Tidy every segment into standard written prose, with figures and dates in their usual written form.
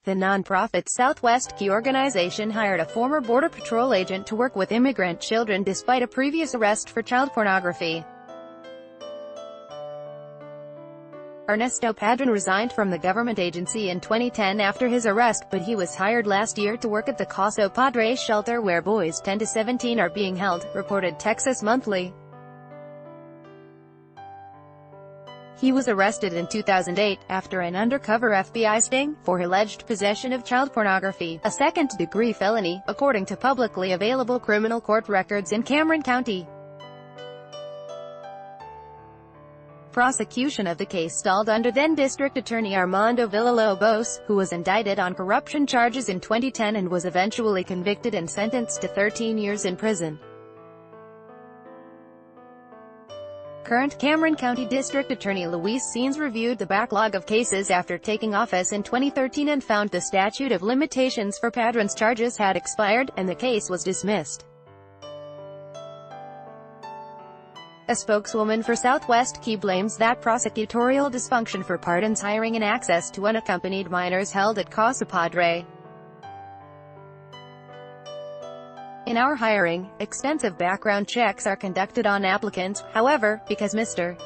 The non-profit Southwest Key organization hired a former Border Patrol agent to work with immigrant children despite a previous arrest for child pornography. Ernesto Padron resigned from the government agency in 2010 after his arrest, but he was hired last year to work at the Caso Padre shelter where boys 10 to 17 are being held, reported Texas Monthly. He was arrested in 2008, after an undercover FBI sting, for alleged possession of child pornography, a second-degree felony, according to publicly available criminal court records in Cameron County. Prosecution of the case stalled under then-District Attorney Armando Villalobos, who was indicted on corruption charges in 2010 and was eventually convicted and sentenced to 13 years in prison. Current Cameron County District Attorney Luis Sines reviewed the backlog of cases after taking office in 2013 and found the statute of limitations for Padron's charges had expired, and the case was dismissed. A spokeswoman for Southwest Key blames that prosecutorial dysfunction for Padron's hiring and access to unaccompanied minors held at Casa Padre. In our hiring, extensive background checks are conducted on applicants. However, because Mr.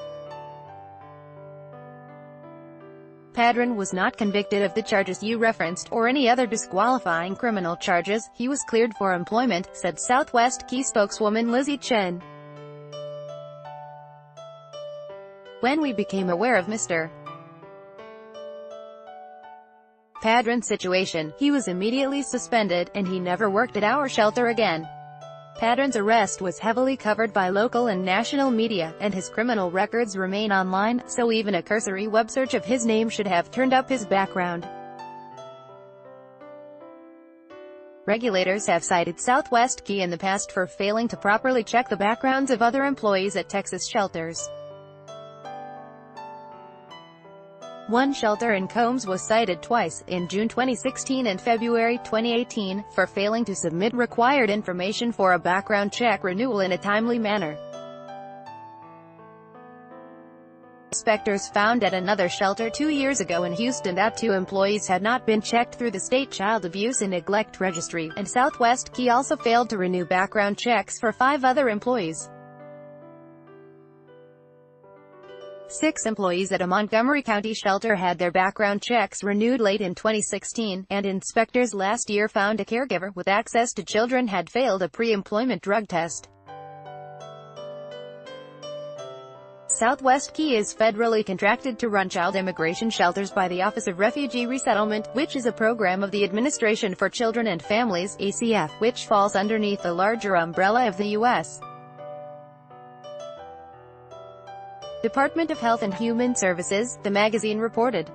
Padron was not convicted of the charges you referenced, or any other disqualifying criminal charges, he was cleared for employment, said Southwest Key spokeswoman Lizzie Chen. When we became aware of Mr. Padron's situation, he was immediately suspended, and he never worked at our shelter again. Padron's arrest was heavily covered by local and national media, and his criminal records remain online, so even a cursory web search of his name should have turned up his background. Regulators have cited Southwest Key in the past for failing to properly check the backgrounds of other employees at Texas shelters. One shelter in Combs was cited twice, in June 2016 and February 2018, for failing to submit required information for a background check renewal in a timely manner. Inspectors found at another shelter 2 years ago in Houston that 2 employees had not been checked through the state child abuse and neglect registry, and Southwest Key also failed to renew background checks for 5 other employees. 6 employees at a Montgomery County shelter had their background checks renewed late in 2016, and inspectors last year found a caregiver with access to children had failed a pre-employment drug test. Southwest Key is federally contracted to run child immigration shelters by the Office of Refugee Resettlement, which is a program of the Administration for Children and Families, ACF, which falls underneath the larger umbrella of the U.S. Department of Health and Human Services, the magazine reported.